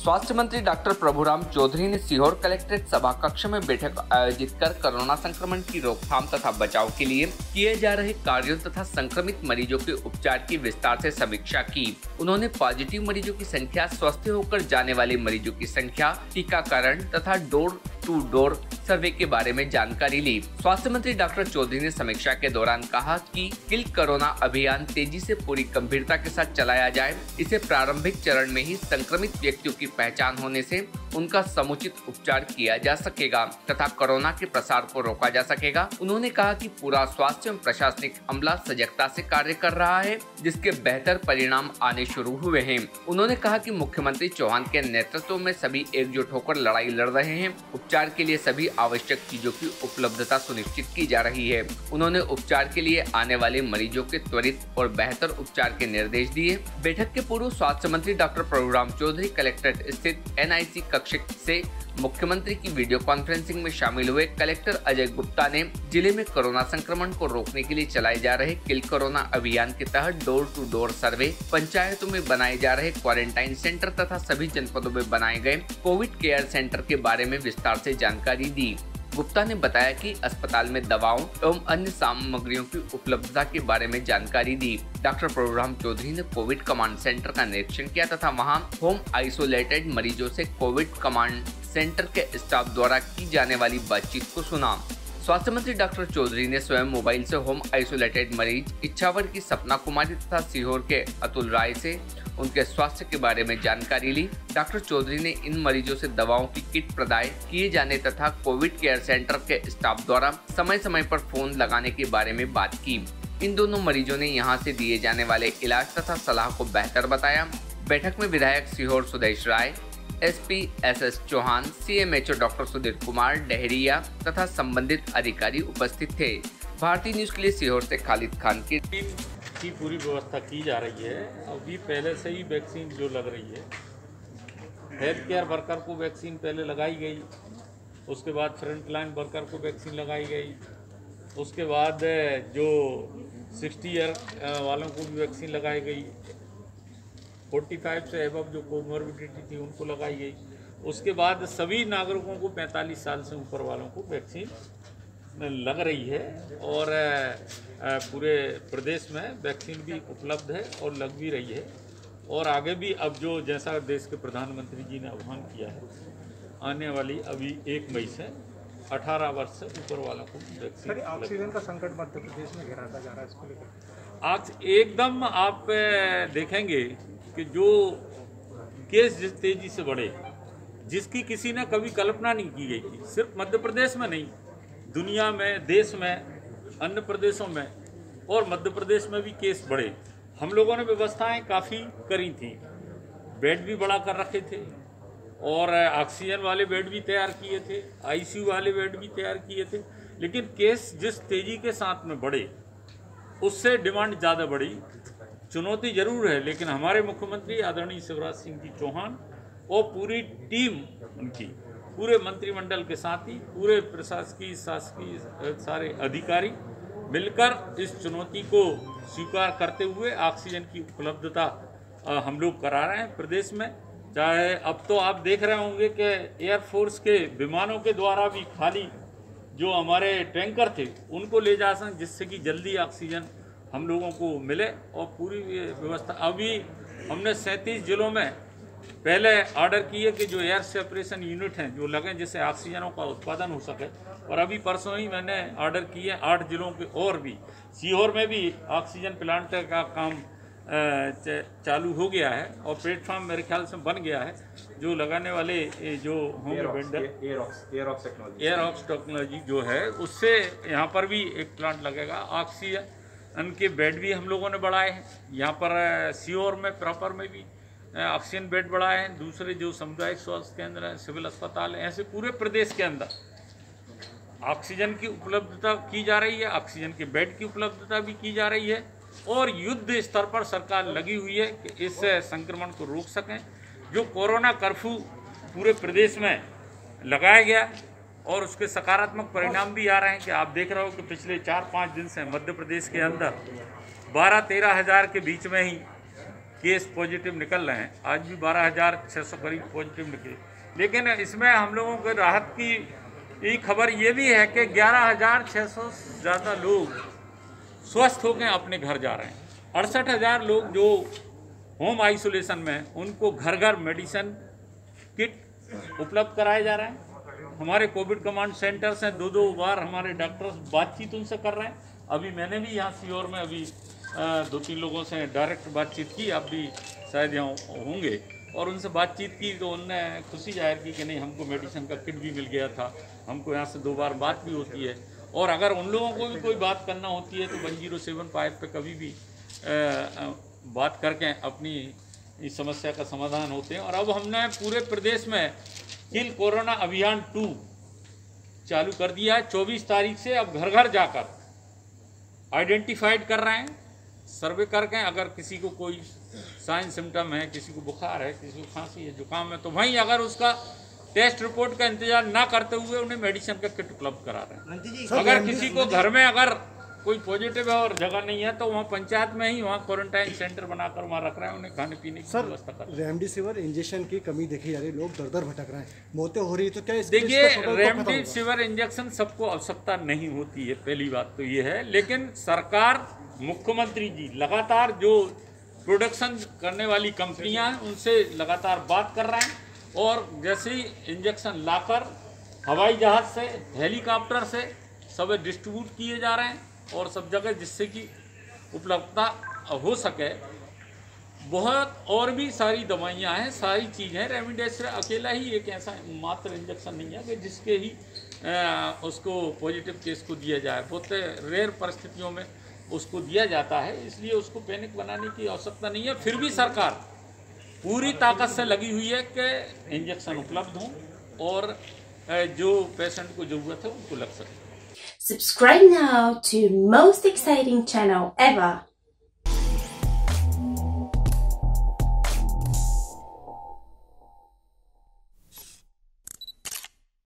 स्वास्थ्य मंत्री डॉक्टर प्रभुराम चौधरी ने सीहोर कलेक्ट्रेट सभा कक्ष में बैठक आयोजित कर कोरोना संक्रमण की रोकथाम तथा बचाव के लिए किए जा रहे कार्यों तथा संक्रमित मरीजों के उपचार की विस्तार से समीक्षा की। उन्होंने पॉजिटिव मरीजों की संख्या, स्वस्थ होकर जाने वाले मरीजों की संख्या, टीकाकरण तथा डोर टू डोर सर्वे के बारे में जानकारी ली। स्वास्थ्य मंत्री डॉक्टर चौधरी ने समीक्षा के दौरान कहा कि किल कोरोना अभियान तेजी से पूरी गंभीरता के साथ चलाया जाए। इसे प्रारंभिक चरण में ही संक्रमित व्यक्तियों की पहचान होने से उनका समुचित उपचार किया जा सकेगा तथा कोरोना के प्रसार को रोका जा सकेगा। उन्होंने कहा कि पूरा स्वास्थ्य एवं प्रशासनिक अमला सजगता से कार्य कर रहा है, जिसके बेहतर परिणाम आने शुरू हुए हैं। उन्होंने कहा कि मुख्यमंत्री चौहान के नेतृत्व में सभी एकजुट होकर लड़ाई लड़ रहे हैं। उपचार के लिए सभी आवश्यक चीजों की उपलब्धता सुनिश्चित की जा रही है। उन्होंने उपचार के लिए आने वाले मरीजों के त्वरित और बेहतर उपचार के निर्देश दिए। बैठक के पूर्व स्वास्थ्य मंत्री डॉक्टर प्रभुराम चौधरी कलेक्ट्रेट स्थित NIC कक्ष से मुख्यमंत्री की वीडियो कॉन्फ्रेंसिंग में शामिल हुए। कलेक्टर अजय गुप्ता ने जिले में कोरोना संक्रमण को रोकने के लिए चलाए जा रहे किल कोरोना अभियान के तहत डोर टू डोर सर्वे, पंचायतों में बनाए जा रहे क्वारंटाइन सेंटर तथा सभी जनपदों में बनाए गए कोविड केयर सेंटर के बारे में विस्तार से जानकारी दी। गुप्ता ने बताया कि अस्पताल में दवाओं एवं अन्य सामग्रियों की उपलब्धता के बारे में जानकारी दी। डॉक्टर प्रभुराम चौधरी ने कोविड कमांड सेंटर का निरीक्षण किया तथा वहां होम आइसोलेटेड मरीजों से कोविड कमांड सेंटर के स्टाफ द्वारा की जाने वाली बातचीत को सुना। स्वास्थ्य मंत्री डॉक्टर चौधरी ने स्वयं मोबाइल से होम आइसोलेटेड मरीज इच्छावर की सपना कुमारी तथा सीहोर के अतुल राय से उनके स्वास्थ्य के बारे में जानकारी ली। डॉक्टर चौधरी ने इन मरीजों से दवाओं की किट प्रदान किए जाने तथा कोविड केयर सेंटर के स्टाफ द्वारा समय समय पर फोन लगाने के बारे में बात की। इन दोनों मरीजों ने यहां से दिए जाने वाले इलाज तथा सलाह को बेहतर बताया। बैठक में विधायक Sehore Sudesh Rai, SP SS Chauhan, CMHO doctor Sudhir Kumar Dahariya तथा संबंधित अधिकारी उपस्थित थे। भारतीय न्यूज के लिए सीहोर से खालिद खान की पूरी व्यवस्था की जा रही है। अभी पहले से ही वैक्सीन जो लग रही है, हेल्थ केयर वर्कर को वैक्सीन पहले लगाई गई, उसके बाद फ्रंट लाइन वर्कर को वैक्सीन लगाई गई, उसके बाद जो 60 ईयर वालों को भी वैक्सीन लगाई गई, 45 से एबव जो कोमोर्बिडिटी थी उनको लगाई गई। उसके बाद सभी नागरिकों को 45 साल से ऊपर वालों को वैक्सीन लग रही है और पूरे प्रदेश में वैक्सीन भी उपलब्ध है और लग भी रही है। और आगे भी अब जो जैसा देश के प्रधानमंत्री जी ने आह्वान किया है, आने वाली अभी 1 मई से 18 वर्ष से ऊपर वालों को वैक्सीन। ऑक्सीजन का संकट मध्य प्रदेश में घिराता जा रहा है, इसको लेकर आज एकदम आप देखेंगे कि जो केस जिस तेजी से बढ़े, जिसकी किसी ने कभी कल्पना नहीं की गई थी, सिर्फ मध्य प्रदेश में नहीं, दुनिया में, देश में, अन्य प्रदेशों में और मध्य प्रदेश में भी केस बढ़े। हम लोगों ने व्यवस्थाएं काफ़ी करी थी, बेड भी बढ़ा कर रखे थे और ऑक्सीजन वाले बेड भी तैयार किए थे, ICU वाले बेड भी तैयार किए थे। लेकिन केस जिस तेज़ी के साथ में बढ़े, उससे डिमांड ज़्यादा बढ़ी। चुनौती जरूर है, लेकिन हमारे मुख्यमंत्री आदरणीय शिवराज सिंह जी चौहान और पूरी टीम उनकी, पूरे मंत्रिमंडल के साथ ही पूरे प्रशासकीय शासकीय सारे अधिकारी मिलकर इस चुनौती को स्वीकार करते हुए ऑक्सीजन की उपलब्धता हम लोग करा रहे हैं प्रदेश में। चाहे अब तो आप देख रहे होंगे कि एयरफोर्स के विमानों के द्वारा भी खाली जो हमारे टैंकर थे उनको ले जा सकें, जिससे कि जल्दी ऑक्सीजन हम लोगों को मिले। और पूरी व्यवस्था अभी हमने 37 जिलों में पहले ऑर्डर किए कि जो एयर सेपरेशन यूनिट हैं जो लगें, जिससे ऑक्सीजनों का उत्पादन हो सके। और अभी परसों ही मैंने ऑर्डर किए 8 जिलों के, और भी सीहोर में भी ऑक्सीजन प्लांट का काम चालू हो गया है और प्लेटफॉर्म मेरे ख्याल से बन गया है। जो लगाने वाले जो होंगे वेंडर, एयरऑक्स टेक्नोलॉजी जो है, उससे यहाँ पर भी एक प्लांट लगेगा। ऑक्सीजन के बेड भी हम लोगों ने बढ़ाए हैं यहाँ पर सीहोर में प्रॉपर में भी ऑक्सीजन बेड बढ़ाए हैं। दूसरे जो सामुदायिक स्वास्थ्य केंद्र हैं, सिविल अस्पताल हैं, ऐसे पूरे प्रदेश के अंदर ऑक्सीजन की उपलब्धता की जा रही है, ऑक्सीजन के बेड की उपलब्धता भी की जा रही है। और युद्ध स्तर पर सरकार लगी हुई है कि इस संक्रमण को रोक सकें। जो कोरोना कर्फ्यू पूरे प्रदेश में लगाया गया और उसके सकारात्मक परिणाम भी आ रहे हैं कि आप देख रहे हो कि पिछले 4-5 दिन से मध्य प्रदेश के अंदर 12-13 हज़ार के बीच में ही केस पॉजिटिव निकल रहे हैं। आज भी 12,600 करीब पॉजिटिव निकले। लेकिन इसमें हम लोगों को राहत की खबर ये भी है कि 11,600 से ज़्यादा लोग स्वस्थ होकर अपने घर जा रहे हैं। 68,000 लोग जो होम आइसोलेशन में हैं, उनको घर घर मेडिसिन किट उपलब्ध कराए जा रहे हैं। हमारे कोविड कमांड सेंटर से 2-2 बार हमारे डॉक्टर्स बातचीत उनसे कर रहे हैं। अभी मैंने भी यहाँ सीहोर में अभी 2-3 लोगों से डायरेक्ट बातचीत की, आप भी शायद यहाँ होंगे, और उनसे बातचीत की तो उनने खुशी जाहिर की कि नहीं, हमको मेडिसिन का किट भी मिल गया था, हमको यहाँ से 2 बार बात भी होती है। और अगर उन लोगों को भी कोई बात करना होती है तो 1075 पे कभी भी बात करके अपनी इस समस्या का समाधान होते हैं। और अब हमने पूरे प्रदेश में किल कोरोना अभियान 2 चालू कर दिया है। 24 तारीख से अब घर घर जाकर आइडेंटिफाइड कर रहे हैं, सर्वे करके अगर किसी को कोई साइन सिम्टम है, किसी को बुखार है, किसी को खांसी है, जुकाम है, तो वहीं अगर उसका टेस्ट रिपोर्ट का इंतजार ना करते हुए उन्हें मेडिसिन का किट उपलब्ध करा रहे हैं। अगर किसी को घर में अगर कोई पॉजिटिव है और जगह नहीं है तो वहाँ पंचायत में ही वहाँ क्वारंटाइन सेंटर बनाकर वहाँ रख रहे हैं, उन्हें खाने पीने की व्यवस्था कर रहे हैं। रेमडेसिविर इंजेक्शन की कमी देखी जा रही है, लोग दर दर भटक रहे हैं, मौतें हो रही है, तो क्या देखिए, रेमडेसिविर इंजेक्शन सबको आवश्यकता नहीं होती है, पहली बात तो ये है। लेकिन सरकार, मुख्यमंत्री जी लगातार जो प्रोडक्शन करने वाली कंपनियां हैं उनसे लगातार बात कर रहे हैं, और जैसे ही इंजेक्शन लाकर हवाई जहाज़ से, हेलीकॉप्टर से सब डिस्ट्रीब्यूट किए जा रहे हैं और सब जगह, जिससे कि उपलब्धता हो सके। बहुत और भी सारी दवाइयाँ हैं, सारी चीज़ हैं। रेमडेसिविर अकेला ही एक ऐसा मात्र इंजेक्शन नहीं है कि जिसके ही उसको पॉजिटिव केस को दिया जाए। बहुत रेयर परिस्थितियों में उसको दिया जाता है, इसलिए उसको पैनिक बनाने की आवश्यकता नहीं है। फिर भी सरकार पूरी ताकत से लगी हुई है कि इंजेक्शन उपलब्ध हों और जो पेशेंट को ज़रूरत है उनको लग सके। Subscribe now to most exciting channel ever.